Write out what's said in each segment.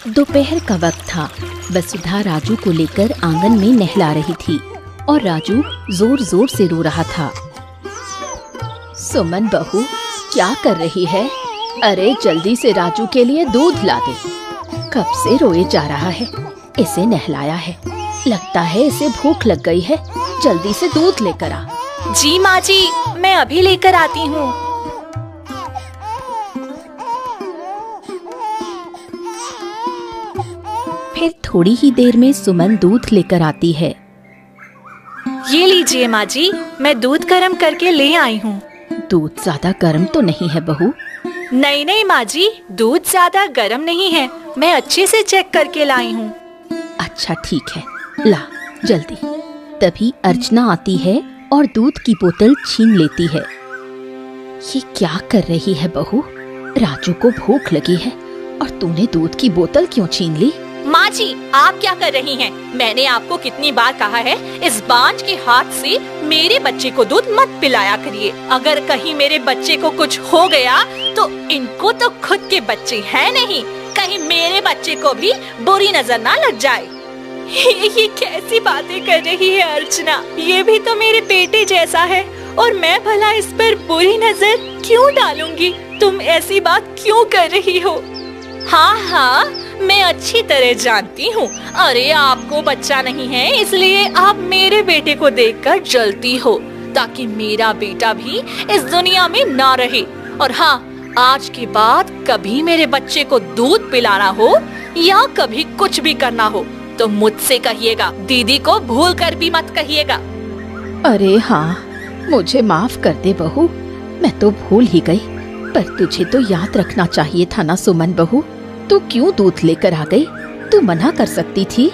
दोपहर का वक्त था। वसुधा राजू को लेकर आंगन में नहला रही थी और राजू जोर जोर से रो रहा था। सुमन बहू, क्या कर रही है? अरे जल्दी से राजू के लिए दूध ला दे। कब से रोए जा रहा है। इसे नहलाया है, लगता है इसे भूख लग गई है। जल्दी से दूध लेकर आ। जी माँ जी, मैं अभी लेकर आती हूँ। फिर थोड़ी ही देर में सुमन दूध लेकर आती है। ये लीजिए माँ जी, मैं दूध गर्म करके ले आई हूँ। दूध ज्यादा गर्म तो नहीं है बहू? नहीं नहीं माँ जी, दूध ज्यादा गर्म नहीं है, मैं अच्छे से चेक करके लाई हूँ। अच्छा ठीक है, ला जल्दी। तभी अर्चना आती है और दूध की बोतल छीन लेती है। ये क्या कर रही है बहू? राजू को भूख लगी है और तूने दूध की बोतल क्यों छीन ली? माँ जी, आप क्या कर रही हैं? मैंने आपको कितनी बार कहा है, इस बांझ के हाथ से मेरे बच्चे को दूध मत पिलाया करिए। अगर कहीं मेरे बच्चे को कुछ हो गया तो इनको तो खुद के बच्चे हैं नहीं, कहीं मेरे बच्चे को भी बुरी नजर ना लग जाए। ये कैसी बातें कर रही है अर्चना? ये भी तो मेरे बेटे जैसा है और मैं भला इस पर बुरी नजर क्यों डालूंगी? तुम ऐसी बात क्यों कर रही हो? हाँ हाँ, मैं अच्छी तरह जानती हूँ। अरे आपको बच्चा नहीं है, इसलिए आप मेरे बेटे को देखकर जलती हो, ताकि मेरा बेटा भी इस दुनिया में ना रहे। और हाँ, आज के बाद कभी मेरे बच्चे को दूध पिलाना हो या कभी कुछ भी करना हो तो मुझसे कहिएगा, दीदी को भूल कर भी मत कहिएगा। अरे हाँ, मुझे माफ कर दे बहू, मैं तो भूल ही गई। पर तुझे तो याद रखना चाहिए था ना सुमन बहू। तू क्यों दूध लेकर आ गई? तू मना कर सकती थी।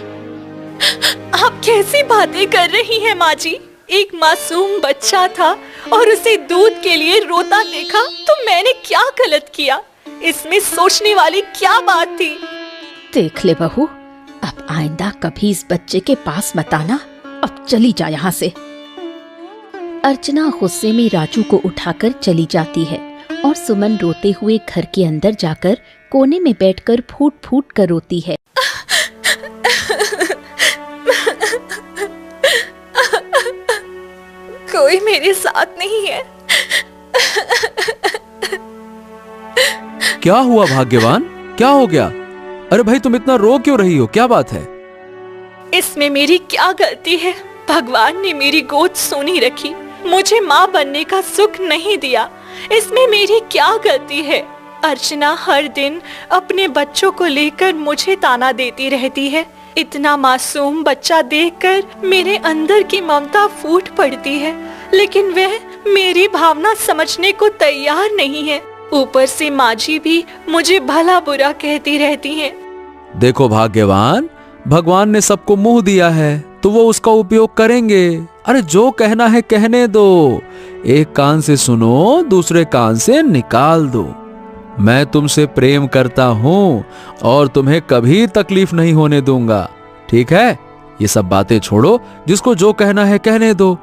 आप कैसी बातें कर रही हैं माँ जी? एक मासूम बच्चा था और उसे दूध के लिए रोता देखा तो मैंने क्या गलत किया? इसमें सोचने वाली क्या बात थी? देख ले बहू, अब आइंदा कभी इस बच्चे के पास मत आना। अब चली जा यहाँ से। अर्चना गुस्से में राजू को उठाकर चली जाती है और सुमन रोते हुए घर के अंदर जाकर कोने में बैठकर फूट फूट कर रोती है। कोई मेरे साथ नहीं है। क्या हुआ भाग्यवान? क्या हो गया? अरे भाई, तुम इतना रो क्यों रही हो? क्या बात है? इसमें मेरी क्या गलती है? भगवान ने मेरी गोद सोनी रखी, मुझे माँ बनने का सुख नहीं दिया। इसमें मेरी क्या गलती है? अर्चना हर दिन अपने बच्चों को लेकर मुझे ताना देती रहती है। इतना मासूम बच्चा देखकर मेरे अंदर की ममता फूट पड़ती है, लेकिन वह मेरी भावना समझने को तैयार नहीं है। ऊपर से माँ जी भी मुझे भला बुरा कहती रहती हैं। देखो भाग्यवान, भगवान ने सबको मुंह दिया है तो वो उसका उपयोग करेंगे। अरे जो कहना है कहने दो। एक कान से सुनो, दूसरे कान से निकाल दो। मैं तुमसे प्रेम करता हूँ और तुम्हें कभी तकलीफ नहीं होने दूंगा, ठीक है? ये सब बातें छोड़ो, जिसको जो कहना है कहने दो।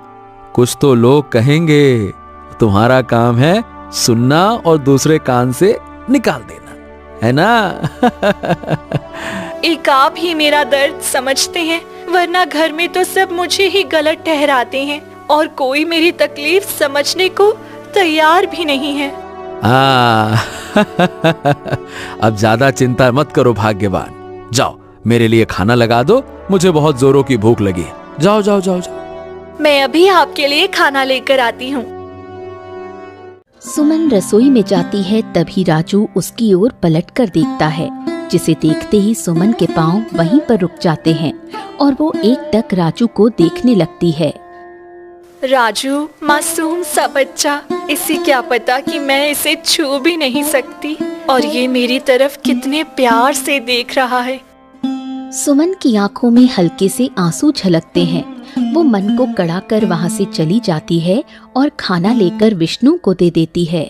कुछ तो लोग कहेंगे, तुम्हारा काम है सुनना और दूसरे कान से निकाल देना, है ना? एक आप ही मेरा दर्द समझते हैं, वरना घर में तो सब मुझे ही गलत ठहराते हैं और कोई मेरी तकलीफ समझने को तैयार भी नहीं है। अब ज्यादा चिंता मत करो भाग्यवान। जाओ, मेरे लिए खाना लगा दो, मुझे बहुत जोरों की भूख लगी है। जाओ जाओ जाओ जाओ। मैं अभी आपके लिए खाना लेकर आती हूँ। सुमन रसोई में जाती है, तभी राजू उसकी ओर पलटकर देखता है, जिसे देखते ही सुमन के पांव वहीं पर रुक जाते हैं और वो एकटक राजू को देखने लगती है। राजू, मासूम सा बच्चा, इसे क्या पता कि मैं इसे छू भी नहीं सकती और ये मेरी तरफ कितने प्यार से देख रहा है। सुमन की आंखों में हल्के से आंसू झलकते हैं। वो मन को कड़ा कर वहाँ से चली जाती है और खाना लेकर विष्णु को दे देती है।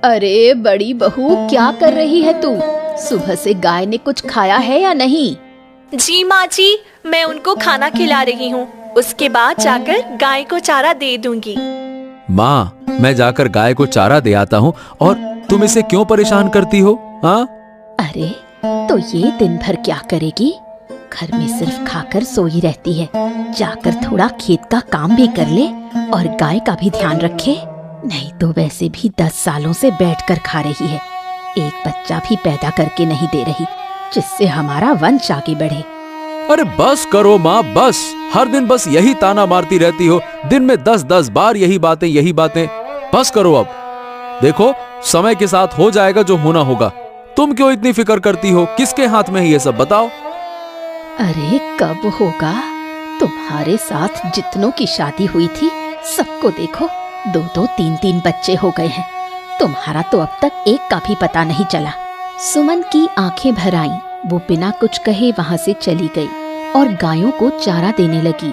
अरे बड़ी बहू, क्या कर रही है तू? सुबह से गाय ने कुछ खाया है या नहीं? जी माँ जी, मैं उनको खाना खिला रही हूँ, उसके बाद जाकर गाय को चारा दे दूंगी। माँ, मैं जाकर गाय को चारा दे आता हूँ और तुम इसे क्यों परेशान करती हो? हाँ? अरे तो ये दिन भर क्या करेगी? घर में सिर्फ खाकर सोई रहती है। जाकर थोड़ा खेत का काम भी कर ले और गाय का भी ध्यान रखे। नहीं तो वैसे भी 10 सालों से बैठकर खा रही है। एक बच्चा भी पैदा करके नहीं दे रही, जिससे हमारा वंश आगे बढ़े। अरे बस करो माँ, बस। हर दिन बस यही ताना मारती रहती हो। दिन में 10-10 बार यही बातें। बस करो अब। देखो, समय के साथ हो जाएगा जो होना होगा। तुम क्यों इतनी फिक्र करती हो? किसके हाथ में है ये सब, बताओ? अरे कब होगा? तुम्हारे साथ जितनों की शादी हुई थी सबको देखो 2-2, 3-3 बच्चे हो गए हैं। तुम्हारा तो अब तक एक का भी पता नहीं चला। सुमन की आंखें भर आईं। वो बिना कुछ कहे वहां से चली गई और गायों को चारा देने लगी।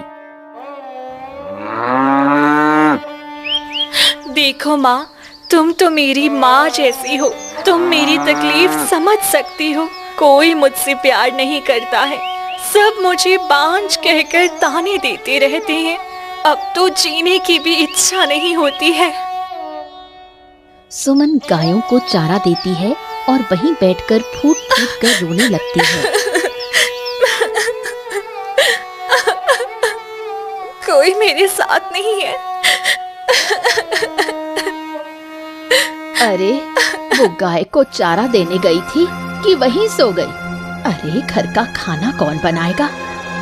देखो माँ, तुम तो मेरी माँ जैसी हो। तुम मेरी तकलीफ समझ सकती हो। कोई मुझसे प्यार नहीं करता है। सब मुझे बांझ कहकर ताने देते रहते हैं। अब तो जीने की भी इच्छा नहीं होती है। सुमन गायों को चारा देती है और वहीं बैठकर फूट फूट कर रोने लगती है। कोई मेरे साथ नहीं है। अरे वो गाय को चारा देने गई थी कि वहीं सो गई? अरे घर का खाना कौन बनाएगा?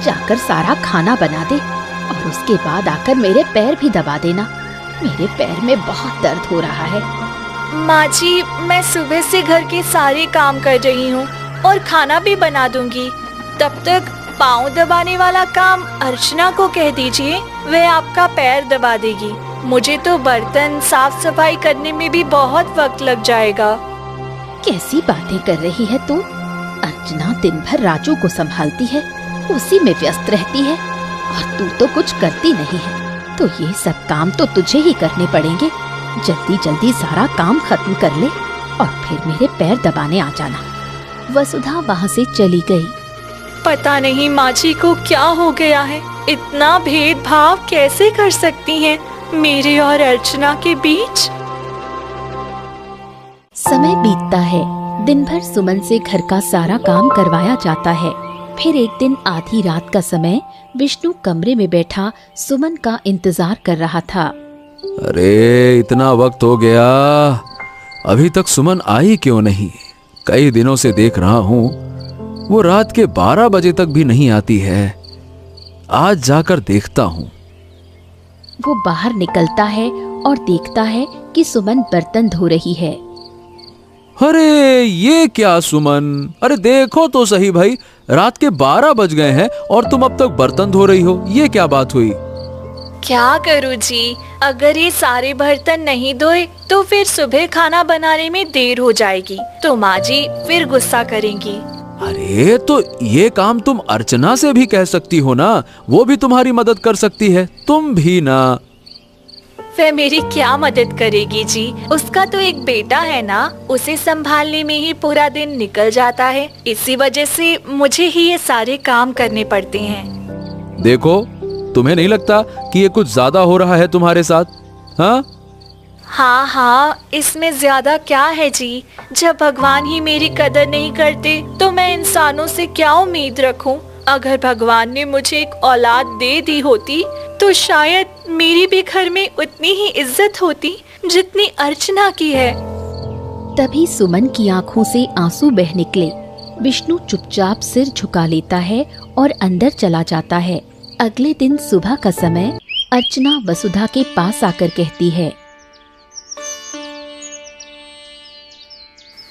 जाकर सारा खाना बना दे और उसके बाद आकर मेरे पैर भी दबा देना। मेरे पैर में बहुत दर्द हो रहा है। माँ जी, मैं सुबह से घर के सारे काम कर रही हूँ और खाना भी बना दूंगी। तब तक पाँव दबाने वाला काम अर्चना को कह दीजिए, वह आपका पैर दबा देगी। मुझे तो बर्तन साफ सफाई करने में भी बहुत वक्त लग जाएगा। कैसी बातें कर रही है तू? अर्चना दिन भर राजू को संभालती है, उसी में व्यस्त रहती है और तू तो कुछ करती नहीं है। तो ये सब काम तो तुझे ही करने पड़ेंगे। जल्दी जल्दी सारा काम खत्म कर ले और फिर मेरे पैर दबाने आ जाना। वसुधा वहाँ से चली गई। पता नहीं माँ जी को क्या हो गया है। इतना भेदभाव कैसे कर सकती हैं मेरे और अर्चना के बीच। समय बीतता है। दिन भर सुमन से घर का सारा काम करवाया जाता है। फिर एक दिन आधी रात का समय विष्णु कमरे में बैठा सुमन का इंतजार कर रहा था। अरे इतना वक्त हो गया, अभी तक सुमन आई क्यों नहीं? कई दिनों से देख रहा हूँ वो रात के 12 बजे तक भी नहीं आती है। आज जाकर देखता हूँ। वो बाहर निकलता है और देखता है कि सुमन बर्तन धो रही है। अरे ये क्या सुमन? अरे देखो तो सही भाई, रात के 12 बज गए हैं और तुम अब तक बर्तन धो रही हो। ये क्या बात हुई? क्या करूँ जी, अगर ये सारे बर्तन नहीं धोए तो फिर सुबह खाना बनाने में देर हो जाएगी, तो माँ जी फिर गुस्सा करेंगी। अरे तो ये काम तुम अर्चना से भी कह सकती हो ना, वो भी तुम्हारी मदद कर सकती है। तुम भी ना। वह मेरी क्या मदद करेगी जी? उसका तो एक बेटा है ना, उसे संभालने में ही पूरा दिन निकल जाता है। इसी वजह से मुझे ही ये सारे काम करने पड़ते हैं। देखो, तुम्हें नहीं लगता कि ये कुछ ज्यादा हो रहा है तुम्हारे साथ? हाँ हाँ, इसमें ज्यादा क्या है जी? जब भगवान ही मेरी कदर नहीं करते तो मैं इंसानों से क्या उम्मीद रखूं? अगर भगवान ने मुझे एक औलाद दे दी होती तो शायद मेरी भी घर में उतनी ही इज्जत होती जितनी अर्चना की है। तभी सुमन की आंखों से आंसू बह निकले। विष्णु चुपचाप सिर झुका लेता है और अंदर चला जाता है। अगले दिन सुबह का समय अर्चना वसुधा के पास आकर कहती है,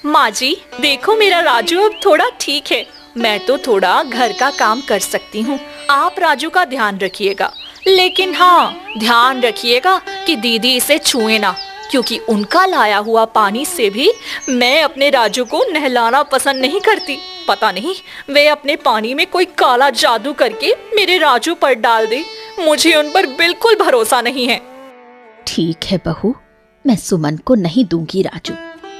माँ जी देखो, मेरा राजू अब थोड़ा ठीक है। मैं तो थोड़ा घर का काम कर सकती हूँ। आप राजू का ध्यान रखिएगा, लेकिन हाँ ध्यान रखिएगा कि दीदी इसे छुए ना, क्योंकि उनका लाया हुआ पानी से भी मैं अपने राजू को नहलाना पसंद नहीं करती। पता नहीं वे अपने पानी में कोई काला जादू करके मेरे राजू पर डाल दे। मुझे उन पर बिल्कुल भरोसा नहीं है। ठीक है बहू, मैं सुमन को नहीं दूंगी राजू,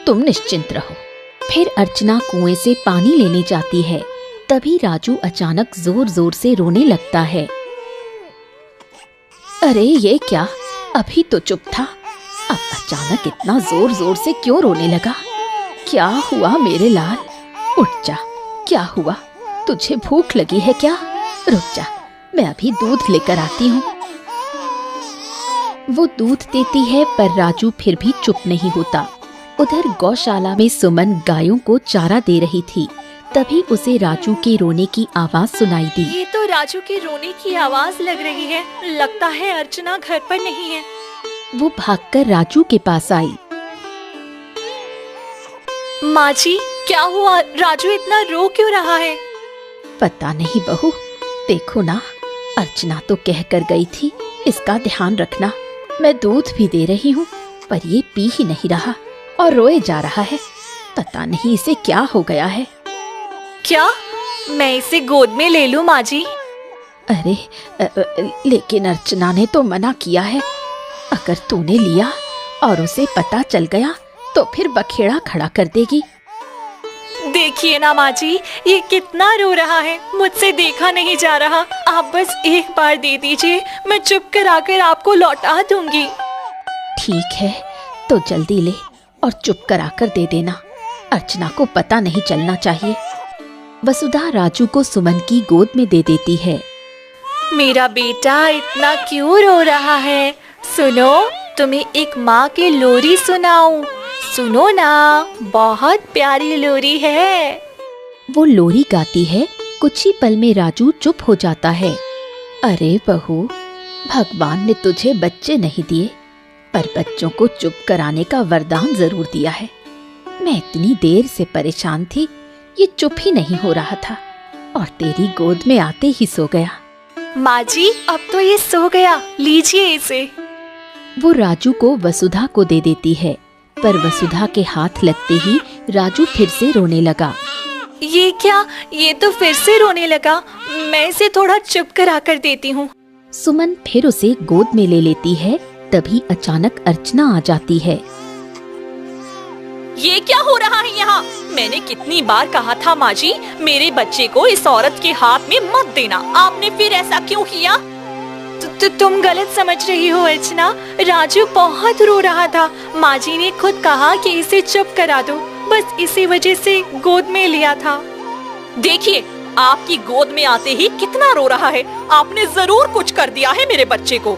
तुम निश्चिंत रहो। फिर अर्चना कुएं से पानी लेने जाती है। तभी राजू अचानक जोर जोर से रोने लगता है। अरे ये क्या? अभी तो चुप था, अब अचानक इतना जोर जोर से क्यों रोने लगा? क्या हुआ मेरे लाल? उठ जा, क्या हुआ? तुझे भूख लगी है क्या? रुक जा, मैं अभी दूध लेकर आती हूँ। वो दूध देती है पर राजू फिर भी चुप नहीं होता। उधर गौशाला में सुमन गायों को चारा दे रही थी, तभी उसे राजू के रोने की आवाज सुनाई दी। ये तो राजू के रोने की आवाज लग रही है, लगता है अर्चना घर पर नहीं है। वो भागकर राजू के पास आई। माँ जी, क्या हुआ? राजू इतना रो क्यों रहा है? पता नहीं बहू, देखो ना, अर्चना तो कह कर गई थी इसका ध्यान रखना। मैं दूध भी दे रही हूँ पर ये पी ही नहीं रहा और रोए जा रहा है। पता नहीं इसे क्या हो गया है। क्या मैं इसे गोद में ले लूं माँ जी? अरे लेकिन अर्चना ने तो मना किया है। अगर तूने लिया और उसे पता चल गया तो फिर बखेड़ा खड़ा कर देगी। देखिए ना माँ जी, ये कितना रो रहा है, मुझसे देखा नहीं जा रहा। आप बस एक बार दे दीजिए, मैं चुप कराकर आपको लौटा दूंगी। ठीक है, तो जल्दी ले और चुप कराकर दे देना। अर्चना को पता नहीं चलना चाहिए। वसुधा राजू को सुमन की गोद में दे देती है। मेरा बेटा इतना क्यों रो रहा है? सुनो, तुम्हें एक माँ की लोरी सुनाऊं। सुनो ना, बहुत प्यारी लोरी है। वो लोरी गाती है। कुछ ही पल में राजू चुप हो जाता है। अरे बहू, भगवान ने तुझे बच्चे नहीं दिए पर बच्चों को चुप कराने का वरदान जरूर दिया है। मैं इतनी देर से परेशान थी, ये चुप ही नहीं हो रहा था और तेरी गोद में आते ही सो गया। माँ जी, अब तो ये सो गया, लीजिए इसे। वो राजू को वसुधा को दे देती है पर वसुधा के हाथ लगते ही राजू फिर से रोने लगा। ये क्या? ये तो फिर से रोने लगा। मैं इसे थोड़ा चुप कराकर देती हूँ। सुमन फिर उसे गोद में ले लेती है। तभी अचानक अर्चना आ जाती है। ये क्या हो रहा है यहाँ? मैंने कितनी बार कहा था माँ जी, मेरे बच्चे को इस औरत के हाथ में मत देना। आपने फिर ऐसा क्यों किया? तुम गलत समझ रही हो अर्चना। राजू बहुत रो रहा था। माँ जी ने खुद कहा कि इसे चुप करा दो, बस इसी वजह से गोद में लिया था। देखिए, आपकी गोद में आते ही कितना रो रहा है। आपने जरूर कुछ कर दिया है मेरे बच्चे को।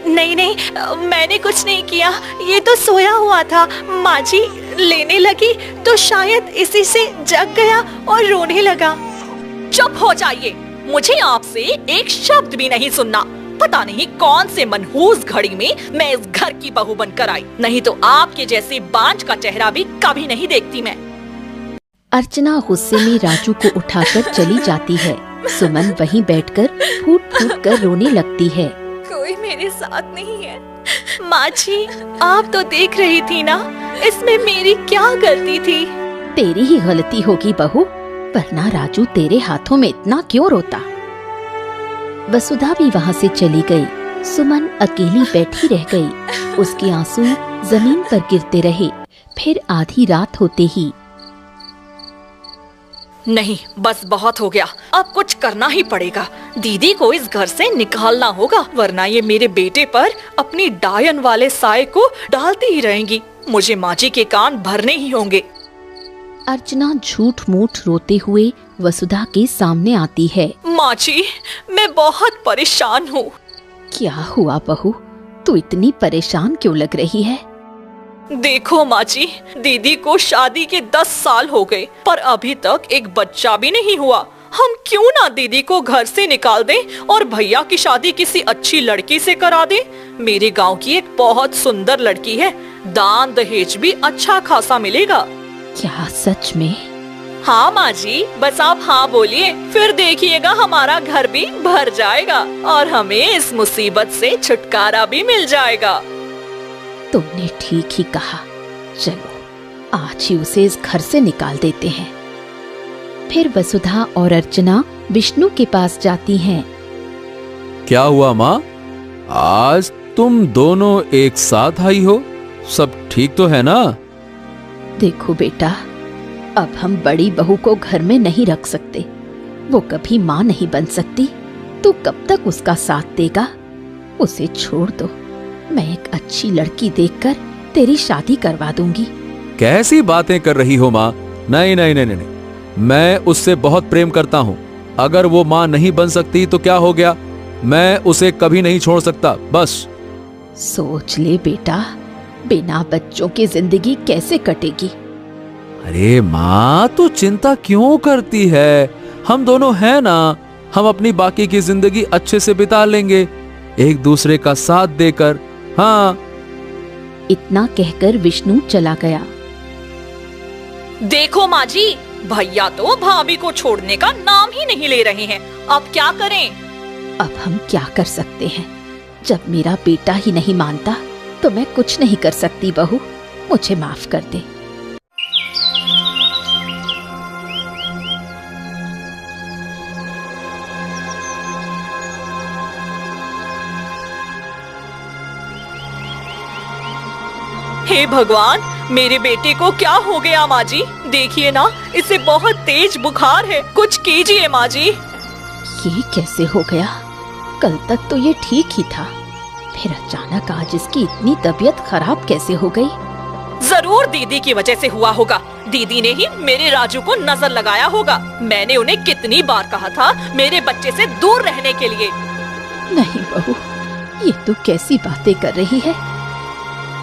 नहीं नहीं, मैंने कुछ नहीं किया, ये तो सोया हुआ था। माँ जी लेने लगी तो शायद इसी से जग गया और रोने लगा। चुप हो जाइए, मुझे आपसे एक शब्द भी नहीं सुनना। पता नहीं कौन से मनहूस घड़ी में मैं इस घर की बहू बनकर आई, नहीं तो आपके जैसे बांझ का चेहरा भी कभी नहीं देखती मैं। अर्चना गुस्से में राजू को उठाकर चली जाती है। सुमन वहीं बैठकर फूट फूट कर रोने लगती है। कोई मेरे साथ नहीं है। माँ जी, आप तो देख रही थी ना, इसमें मेरी क्या गलती थी? तेरी ही गलती होगी बहू, वरना राजू तेरे हाथों में इतना क्यों रोता। वसुधा भी वहाँ से चली गई। सुमन अकेली बैठी रह गई। उसके आंसू जमीन पर गिरते रहे। फिर आधी रात होते ही, नहीं, बस बहुत हो गया, अब कुछ करना ही पड़ेगा। दीदी को इस घर से निकालना होगा, वरना ये मेरे बेटे पर अपनी डायन वाले साए को डालती ही रहेंगी। मुझे माँ जी के कान भरने ही होंगे। अर्चना झूठ मूठ रोते हुए वसुधा के सामने आती है। माँ जी, मैं बहुत परेशान हूँ। क्या हुआ बहू, तू इतनी परेशान क्यों लग रही है? देखो माँ जी, दीदी को शादी के 10 साल हो गए पर अभी तक एक बच्चा भी नहीं हुआ। हम क्यों ना दीदी को घर से निकाल दें और भैया की शादी किसी अच्छी लड़की से करा दें। मेरे गांव की एक बहुत सुंदर लड़की है, दान दहेज भी अच्छा खासा मिलेगा। क्या सच में? हाँ माँ जी, बस आप हाँ बोलिए, फिर देखिएगा हमारा घर भी भर जाएगा और हमें इस मुसीबत से छुटकारा भी मिल जाएगा। तुमने ठीक ही कहा, चलो आज ही उसे इस घर से निकाल देते हैं। फिर वसुधा और अर्चना विष्णु के पास जाती हैं। क्या हुआ माँ, आज तुम दोनों एक साथ आई हो? सब ठीक तो है ना? देखो बेटा, अब हम बड़ी बहू को घर में नहीं रख सकते। वो कभी माँ नहीं बन सकती। तू कब तक उसका साथ देगा? उसे छोड़ दो। मैं एक अच्छी लड़की देखकर तेरी शादी करवा दूंगी। कैसी बातें कर रही हो माँ? नहीं नहीं नहीं नहीं, मैं उससे बहुत प्रेम करता हूँ। अगर वो माँ नहीं बन सकती तो क्या हो गया, मैं उसे कभी नहीं छोड़ सकता। बस सोच ले बेटा, बिना बच्चों की जिंदगी कैसे कटेगी। अरे माँ, तू चिंता क्यों करती है? हम दोनों हैं ना, हम अपनी बाकी की जिंदगी अच्छे से बिता लेंगे, एक दूसरे का साथ देकर। हाँ। इतना कहकर विष्णु चला गया। देखो माँ जी, भैया तो भाभी को छोड़ने का नाम ही नहीं ले रहे हैं। अब क्या करें? अब हम क्या कर सकते हैं? जब मेरा बेटा ही नहीं मानता तो मैं कुछ नहीं कर सकती। बहू, मुझे माफ कर दे। हे भगवान, मेरे बेटे को क्या हो गया माँ जी? देखिए ना, इसे बहुत तेज बुखार है, कुछ कीजिए माँ जी। ये कैसे हो गया? कल तक तो ये ठीक ही था, फिर अचानक आज इसकी इतनी तबीयत खराब कैसे हो गई? जरूर दीदी की वजह से हुआ होगा। दीदी ने ही मेरे राजू को नजर लगाया होगा। मैंने उन्हें कितनी बार कहा था मेरे बच्चे से दूर रहने के लिए। नहीं बहू, ये तू कैसी बातें कर रही है?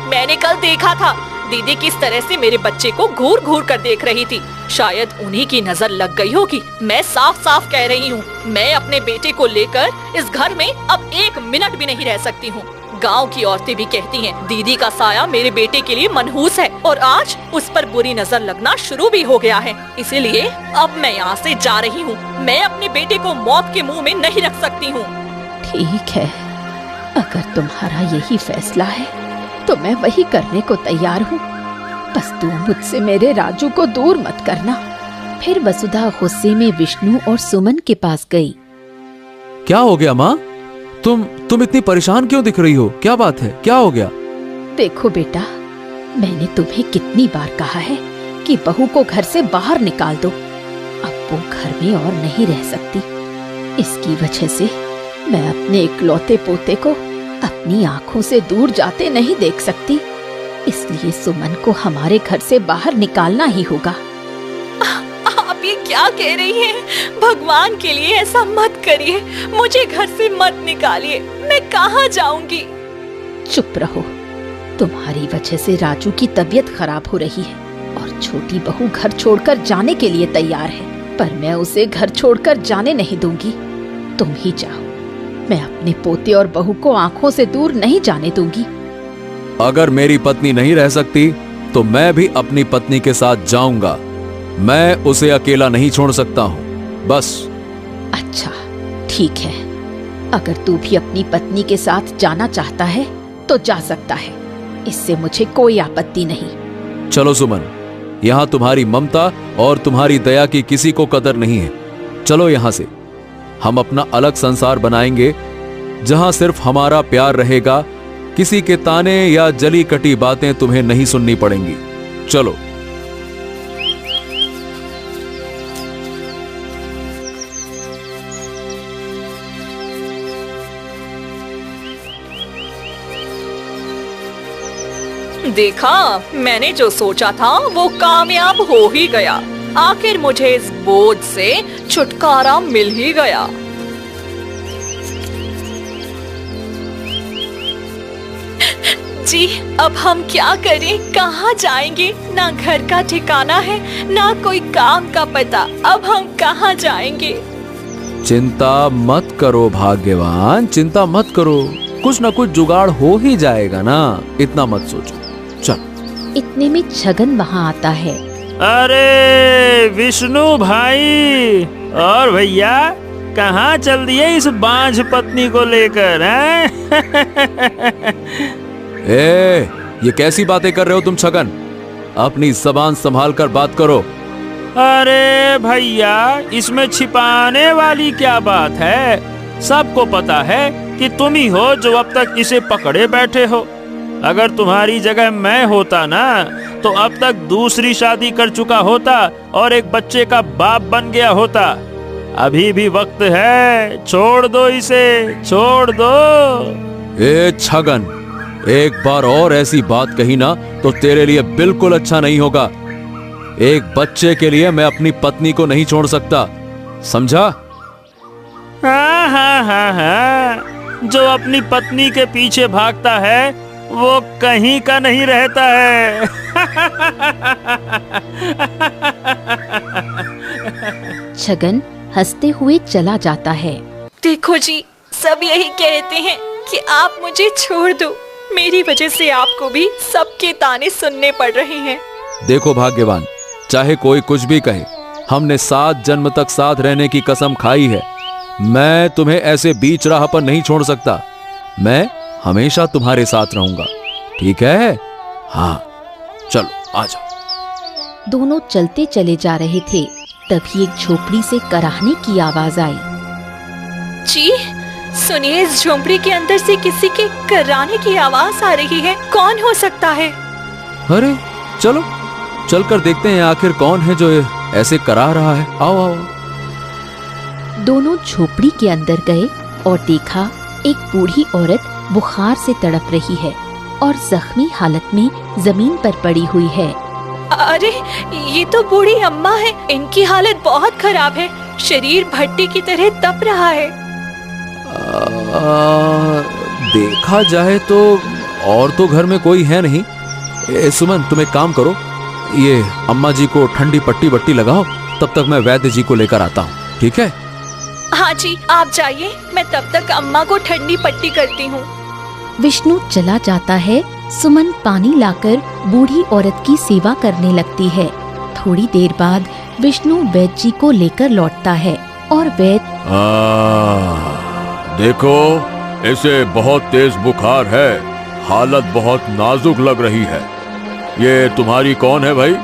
मैंने कल देखा था दीदी किस तरह से मेरे बच्चे को घूर घूर कर देख रही थी। शायद उन्हीं की नजर लग गई होगी। मैं साफ साफ कह रही हूँ, मैं अपने बेटे को लेकर इस घर में अब एक मिनट भी नहीं रह सकती हूँ। गांव की औरतें भी कहती हैं, दीदी का साया मेरे बेटे के लिए मनहूस है और आज उस पर बुरी नजर लगना शुरू भी हो गया है। इसीलिए अब मैं यहाँ से जा रही हूँ। मैं अपने बेटे को मौत के मुंह में नहीं रख सकती हूँ। ठीक है, अगर तुम्हारा यही फैसला है तो मैं वही करने को तैयार हूँ। बस तू मुझसे मेरे राजू को दूर मत करना। फिर वसुधा गुस्से में विष्णु और सुमन के पास गई। क्या हो गया माँ? तुम इतनी परेशान क्यों दिख रही हो? क्या बात है, क्या हो गया? देखो बेटा, मैंने तुम्हें कितनी बार कहा है कि बहू को घर से बाहर निकाल दो। अब वो घर में और नहीं रह सकती। इसकी वजह से मैं अपने इकलौते पोते को अपनी आंखों से दूर जाते नहीं देख सकती। इसलिए सुमन को हमारे घर से बाहर निकालना ही होगा। आप ये क्या कह रही हैं? भगवान के लिए ऐसा मत करिए, मुझे घर से मत निकालिए। मैं कहाँ जाऊंगी? चुप रहो। तुम्हारी वजह से राजू की तबीयत खराब हो रही है और छोटी बहू घर छोड़कर जाने के लिए तैयार है, पर मैं उसे घर छोड़कर जाने नहीं दूंगी। तुम ही जाओ, मैं अपने पोते और बहू को आंखों से दूर नहीं जाने दूंगी। अगर मेरी पत्नी नहीं रह सकती तो मैं भी अपनी पत्नी के साथ जाऊंगा। मैं उसे अकेला नहीं छोड़ सकता हूँ। बस। अच्छा ठीक है, अगर तू भी अपनी पत्नी के साथ जाना चाहता है तो जा सकता है, इससे मुझे कोई आपत्ति नहीं। चलो सुमन, यहाँ तुम्हारी ममता और तुम्हारी दया की किसी को कदर नहीं है। चलो यहाँ से, हम अपना अलग संसार बनाएंगे जहां सिर्फ हमारा प्यार रहेगा। किसी के ताने या जली कटी बातें तुम्हें नहीं सुननी पड़ेंगी। चलो। देखा, मैंने जो सोचा था वो कामयाब हो ही गया। आखिर मुझे इस बोझ से छुटकारा मिल ही गया। जी, अब हम क्या करें? कहाँ जाएंगे? ना घर का ठिकाना है, ना कोई काम का पता। अब हम कहाँ जाएंगे? चिंता मत करो भाग्यवान, चिंता मत करो। कुछ ना कुछ जुगाड़ हो ही जाएगा ना, इतना मत सोचो। चल। इतने में छगन वहाँ आता है। अरे विष्णु भाई और भैया, कहाँ चल दिए इस बांझ पत्नी को लेकर हैं? ये कैसी बातें कर रहे हो तुम छगन? अपनी जबान संभाल कर बात करो। अरे भैया, इसमें छिपाने वाली क्या बात है? सबको पता है कि तुम ही हो जो अब तक इसे पकड़े बैठे हो। अगर तुम्हारी जगह मैं होता ना तो अब तक दूसरी शादी कर चुका होता और एक बच्चे का बाप बन गया होता। अभी भी वक्त है, छोड़ दो इसे, छोड़ दो। ए छगन, एक बार और ऐसी बात कही ना तो तेरे लिए बिल्कुल अच्छा नहीं होगा। एक बच्चे के लिए मैं अपनी पत्नी को नहीं छोड़ सकता, समझा? हाँ हाँ हाँ हाँ, जो अपनी पत्नी के पीछे भागता है वो कहीं का नहीं रहता है। छगन हंसते हुए चला जाता है। देखो जी, सब यही कहते हैं कि आप मुझे छोड़ दो। मेरी वजह से आपको भी सबके ताने सुनने पड़ रहे हैं। देखो भाग्यवान, चाहे कोई कुछ भी कहे, हमने 7 जन्म तक साथ रहने की कसम खाई है। मैं तुम्हें ऐसे बीच राह पर नहीं छोड़ सकता। मैं हमेशा तुम्हारे साथ रहूंगा, ठीक है? हाँ, चलो आ जाओ। दोनों चलते चले जा रहे थे, तभी एक झोपड़ी से कराहने की आवाज आई। जी सुनिए, इस झोंपड़ी के अंदर से किसी के कराने की आवाज आ रही है। कौन हो सकता है? अरे चलो चलकर देखते हैं आखिर कौन है जो ऐसे करा रहा है। आओ आओ। दोनों झोपड़ी के अंदर गए और देखा एक बूढ़ी औरत बुखार से तड़प रही है और जख्मी हालत में जमीन पर पड़ी हुई है। अरे ये तो बूढ़ी अम्मा है। इनकी हालत बहुत खराब है। शरीर भट्टी की तरह तप रहा है। देखा जाए तो और तो घर में कोई है नहीं। सुमन, तुम एक काम करो, ये अम्मा जी को ठंडी पट्टी बट्टी लगाओ, तब तक मैं वैद्य जी को लेकर आता हूँ, ठीक है? हाँ जी, आप जाइए, मैं तब तक अम्मा को ठंडी पट्टी करती हूँ। विष्णु चला जाता है। सुमन पानी लाकर बूढ़ी औरत की सेवा करने लगती है। थोड़ी देर बाद विष्णु वैद्य जी को लेकर लौटता है और वैद्य, देखो, इसे बहुत तेज बुखार है, हालत बहुत नाजुक लग रही है। ये तुम्हारी कौन है भाई?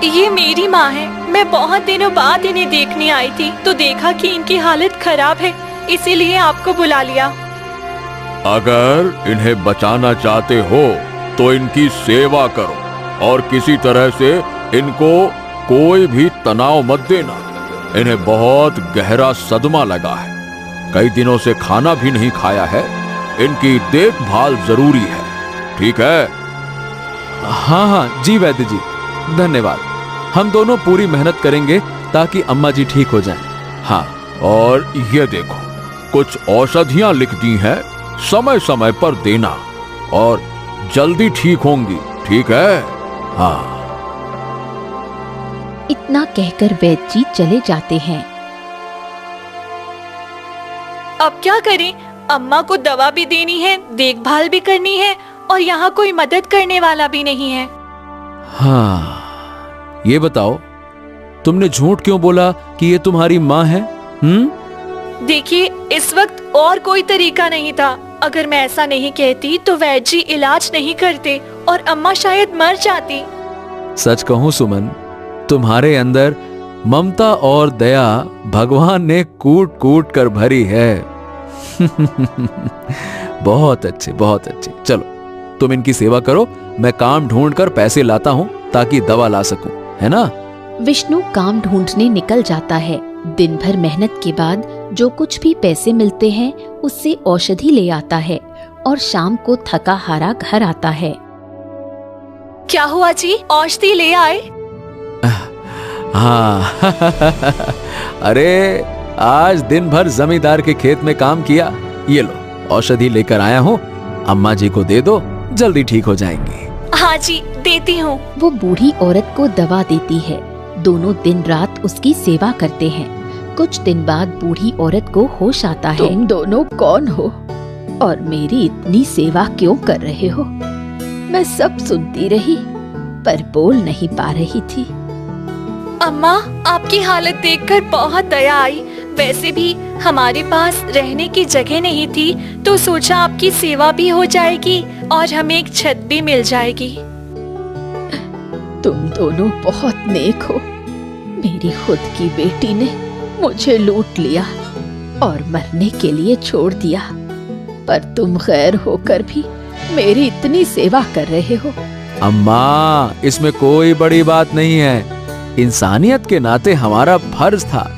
ये मेरी माँ है। मैं बहुत दिनों बाद इन्हें देखने आई थी तो देखा कि इनकी हालत खराब है, इसीलिए आपको बुला लिया। अगर इन्हें बचाना चाहते हो तो इनकी सेवा करो और किसी तरह से इनको कोई भी तनाव मत देना। इन्हें बहुत गहरा सदमा लगा है, कई दिनों से खाना भी नहीं खाया है। इनकी देखभाल जरूरी है, ठीक है? हाँ हाँ जी वैद्य जी, धन्यवाद। हम दोनों पूरी मेहनत करेंगे ताकि अम्मा जी ठीक हो जाएं। हाँ, और ये देखो, कुछ औषधियां लिख दी हैं, समय समय पर देना और जल्दी ठीक होंगी, ठीक है? हाँ। इतना कहकर वैद्य जी चले जाते हैं। अब क्या करें? अम्मा को दवा भी देनी है, देखभाल भी करनी है और यहाँ कोई मदद करने वाला भी नहीं है। हाँ, ये बताओ, तुमने झूठ क्यों बोला कि ये तुम्हारी माँ है? देखिए, इस वक्त और कोई तरीका नहीं था। अगर मैं ऐसा नहीं कहती तो वैद्य जी इलाज नहीं करते और अम्मा शायद मर जाती। सच कहूं सुमन, तुम्हारे अंदर ममता और दया भगवान ने कूट कूट कर भरी है। बहुत अच्छे, बहुत अच्छे। चलो तुम इनकी सेवा करो, मैं काम ढूंढ कर पैसे लाता हूँ ताकि दवा ला सकूं, है ना? विष्णु काम ढूंढने निकल जाता है। दिन भर मेहनत के बाद जो कुछ भी पैसे मिलते हैं उससे औषधि ले आता है और शाम को थका हारा घर आता है। क्या हुआ जी, औषधि ले आए? हाँ। अरे आज दिन भर जमींदार के खेत में काम किया। ये लो, औषधि लेकर आया हूँ, अम्मा जी को दे दो, जल्दी ठीक हो जाएंगी। हाँ जी, देती हूँ। वो बूढ़ी औरत को दवा देती है। दोनों दिन रात उसकी सेवा करते हैं। कुछ दिन बाद बूढ़ी औरत को होश आता है। तुम दोनों कौन हो और मेरी इतनी सेवा क्यों कर रहे हो? मैं सब सुनती रही पर बोल नहीं पा रही थी। अम्मा, आपकी हालत देखकर बहुत दया आई। वैसे भी हमारे पास रहने की जगह नहीं थी तो सोचा आपकी सेवा भी हो जाएगी और हमें एक छत भी मिल जाएगी। तुम दोनों बहुत नेक हो। मेरी खुद की बेटी ने मुझे लूट लिया और मरने के लिए छोड़ दिया, पर तुम गैर होकर भी मेरी इतनी सेवा कर रहे हो। अम्मा, इसमें कोई बड़ी बात नहीं है। इंसानियत के नाते हमारा फर्ज था।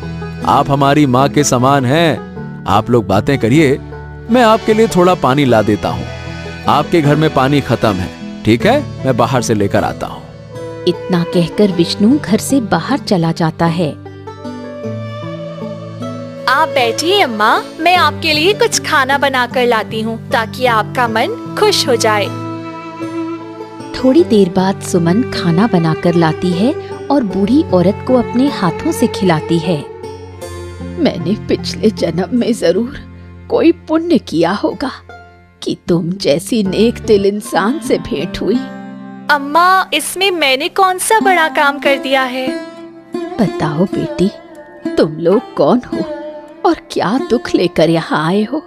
आप हमारी माँ के समान हैं। आप लोग बातें करिए, मैं आपके लिए थोड़ा पानी ला देता हूँ। आपके घर में पानी खत्म है, ठीक है, मैं बाहर से लेकर आता हूँ। इतना कहकर विष्णु घर से बाहर चला जाता है। आप बैठिए अम्मा, मैं आपके लिए कुछ खाना बना कर लाती हूँ ताकि आपका मन खुश हो जाए। थोड़ी देर बाद सुमन खाना बनाकर लाती है और बूढ़ी औरत को अपने हाथों से खिलाती है। मैंने पिछले जन्म में जरूर कोई पुण्य किया होगा कि तुम जैसी नेक दिल इंसान से भेंट हुई। अम्मा, इसमें मैंने कौन सा बड़ा काम कर दिया है? बताओ बेटी, तुम लोग कौन हो और क्या दुख लेकर यहाँ आए हो?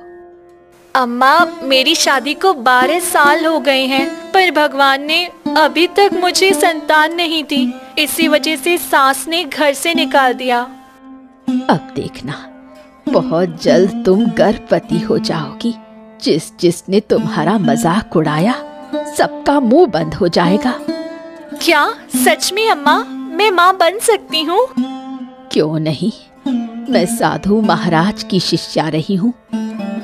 अम्मा, मेरी शादी को 12 साल हो गए हैं, पर भगवान ने अभी तक मुझे संतान नहीं दी। इसी वजह से सास ने घर से निकाल दिया। अब देखना, बहुत जल्द तुम गर्भवती हो जाओगी। जिसने तुम्हारा मजाक उड़ाया, सबका मुंह बंद हो जाएगा। क्या सच में अम्मा, मैं माँ बन सकती हूँ? क्यों नहीं, मैं साधु महाराज की शिष्या रही हूँ।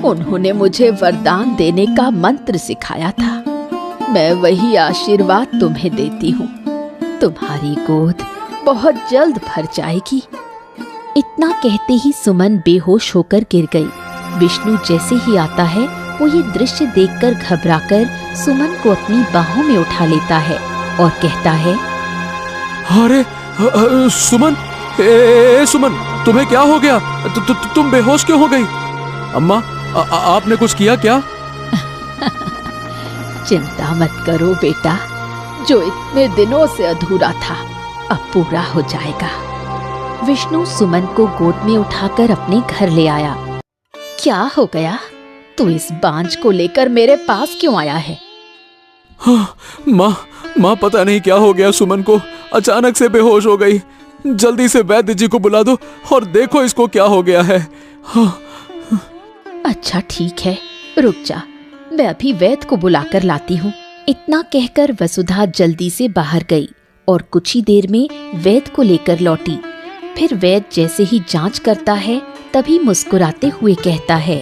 उन्होंने मुझे वरदान देने का मंत्र सिखाया था। मैं वही आशीर्वाद तुम्हें देती हूँ। तुम्हारी गोद बहुत जल्द भर जाएगी। इतना कहते ही सुमन बेहोश होकर गिर गई। विष्णु जैसे ही आता है, वो ये दृश्य देखकर घबराकर सुमन को अपनी बाहों में उठा लेता है और कहता है, अरे सुमन, सुमन, तुम्हें क्या हो गया? तुम बेहोश क्यों हो गई? अम्मा, आपने कुछ किया क्या? चिंता मत करो बेटा, जो इतने दिनों से अधूरा था अब पूरा हो जाएगा। विष्णु सुमन को गोद में उठाकर अपने घर ले आया। क्या हो गया? तू इस बांझ को लेकर मेरे पास क्यों आया है? हाँ, माँ पता नहीं क्या हो गया, सुमन को अचानक से बेहोश हो गई। जल्दी से वैद्य जी को बुला दो और देखो इसको क्या हो गया है। हाँ। अच्छा ठीक है, रुक जा, मैं अभी वैद्य को बुलाकर लाती हूँ। इतना कहकर वसुधा जल्दी से बाहर गई और कुछ ही देर में वैद्य को लेकर लौटी। फिर वैद्य जैसे ही जांच करता है, तभी मुस्कुराते हुए कहता है,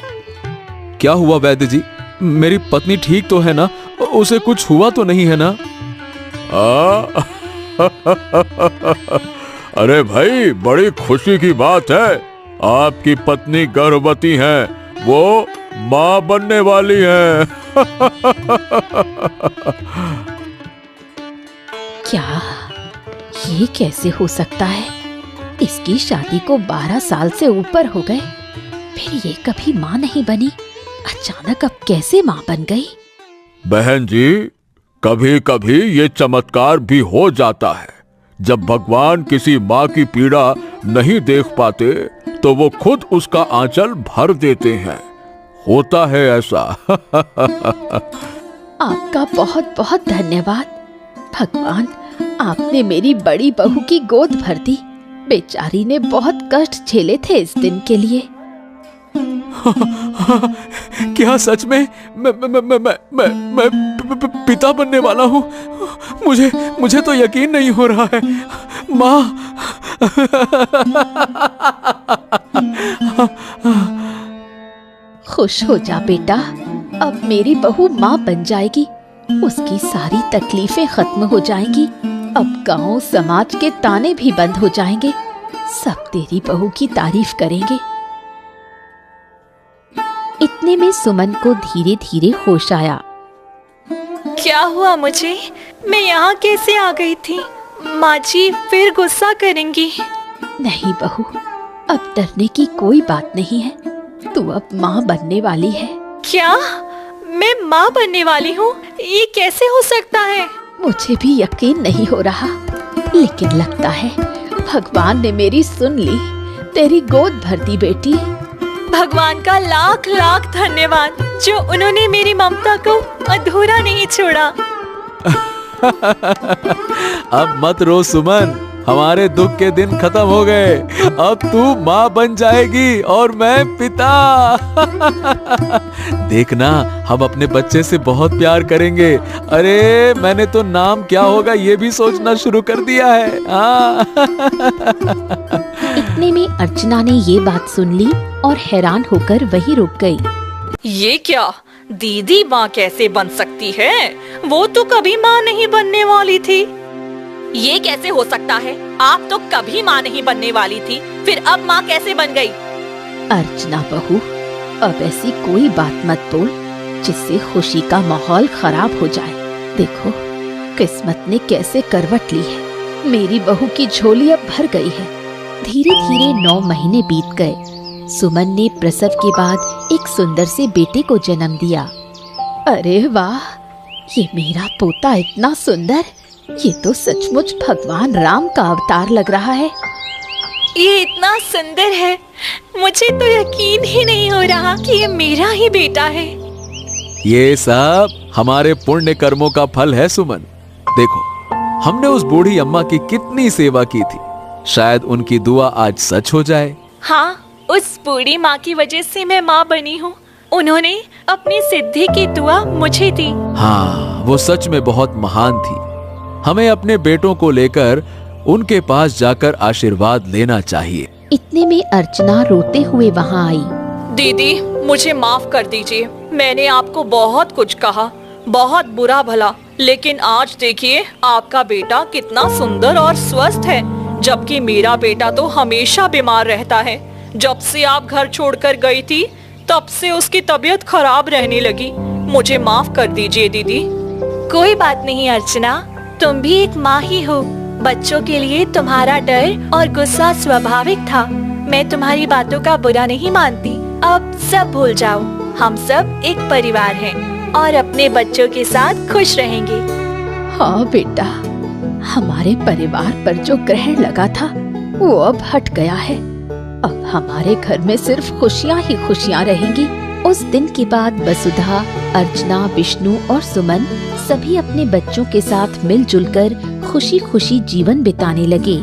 क्या हुआ वैद्य जी? मेरी पत्नी ठीक तो है ना? उसे कुछ हुआ तो नहीं है ना? अरे भाई, बड़ी खुशी की बात है। आपकी पत्नी गर्भवती है, वो माँ बनने वाली है। क्या ये कैसे हो सकता है? इसकी शादी को 12 साल से ऊपर हो गए, फिर ये कभी माँ नहीं बनी, अचानक अब कैसे माँ बन गई? बहन जी, कभी कभी ये चमत्कार भी हो जाता है। जब भगवान किसी माँ की पीड़ा नहीं देख पाते तो वो खुद उसका आंचल भर देते हैं। होता है ऐसा। आपका बहुत बहुत धन्यवाद भगवान, आपने मेरी बड़ी बहू की गोद भर दी। बेचारी ने बहुत कष्ट झेले थे इस दिन के लिए। क्या सच में मैं पिता बनने वाला हूँ? मुझे तो यकीन नहीं हो रहा है। माँ। खुश हो जा बेटा, अब मेरी बहू माँ बन जाएगी। उसकी सारी तकलीफें खत्म हो जाएंगी। अब गांव समाज के ताने भी बंद हो जाएंगे। सब तेरी बहू की तारीफ करेंगे। इतने में सुमन को धीरे धीरे होश आया। क्या हुआ मुझे? मैं यहाँ कैसे आ गई थी? माँ जी फिर गुस्सा करेंगी। नहीं बहू, अब डरने की कोई बात नहीं है। तू अब माँ बनने वाली है। क्या? मैं माँ बनने वाली हूँ? ये कैसे हो सकता है? मुझे भी यकीन नहीं हो रहा, लेकिन लगता है भगवान ने मेरी सुन ली। तेरी गोद भर दी बेटी। भगवान का लाख लाख धन्यवाद, जो उन्होंने मेरी ममता को अधूरा नहीं छोड़ा। अब मत रो सुमन, हमारे दुख के दिन खत्म हो गए। अब तू माँ बन जाएगी और मैं पिता। देखना, हम अपने बच्चे से बहुत प्यार करेंगे। अरे मैंने तो नाम क्या होगा ये भी सोचना शुरू कर दिया है। इतने में अर्चना ने ये बात सुन ली और हैरान होकर वहीं रुक गई। ये क्या? दीदी माँ कैसे बन सकती है? वो तो कभी माँ नहीं बनने वाली थी। ये कैसे हो सकता है? आप तो कभी माँ नहीं बनने वाली थी, फिर अब माँ कैसे बन गई? अर्चना बहू, अब ऐसी कोई बात मत बोल जिससे खुशी का माहौल खराब हो जाए। देखो किस्मत ने कैसे करवट ली है। मेरी बहू की झोली अब भर गई है। धीरे धीरे 9 महीने बीत गए। सुमन ने प्रसव के बाद एक सुंदर से बेटे को जन्म दिया। अरे वाह, ये मेरा पोता इतना सुंदर, ये तो सचमुच भगवान राम का अवतार लग रहा है। ये इतना सुंदर है, मुझे तो यकीन ही नहीं हो रहा कि ये मेरा ही बेटा है। ये सब हमारे पुण्य कर्मों का फल है सुमन। देखो, हमने उस बूढ़ी अम्मा की कितनी सेवा की थी, शायद उनकी दुआ आज सच हो जाए। हाँ, उस बूढ़ी माँ की वजह से मैं माँ बनी हूँ। उन्होंने अपनी सिद्धि की दुआ मुझे दी। हाँ, वो सच में बहुत महान थी। हमें अपने बेटों को लेकर उनके पास जाकर आशीर्वाद लेना चाहिए। इतने में अर्चना रोते हुए वहाँ आई। दीदी, मुझे माफ कर दीजिए। मैंने आपको बहुत कुछ कहा, बहुत बुरा भला, लेकिन आज देखिए आपका बेटा कितना सुंदर और स्वस्थ है, जबकि मेरा बेटा तो हमेशा बीमार रहता है। जब से आप घर छोड़कर गई थी, तब से उसकी तबीयत खराब रहने लगी। मुझे माफ कर दीजिए दीदी। कोई बात नहीं अर्चना, तुम भी एक माँ ही हो। बच्चों के लिए तुम्हारा डर और गुस्सा स्वाभाविक था। मैं तुम्हारी बातों का बुरा नहीं मानती। अब सब भूल जाओ। हम सब एक परिवार हैं और अपने बच्चों के साथ खुश रहेंगे। हाँ बेटा, हमारे परिवार पर जो ग्रहण लगा था वो अब हट गया है। अब हमारे घर में सिर्फ खुशियाँ ही खुशियाँ रहेंगी। उस दिन के बाद वसुधा, अर्चना, विष्णु और सुमन सभी अपने बच्चों के साथ मिलजुल कर खुशी खुशी जीवन बिताने लगे।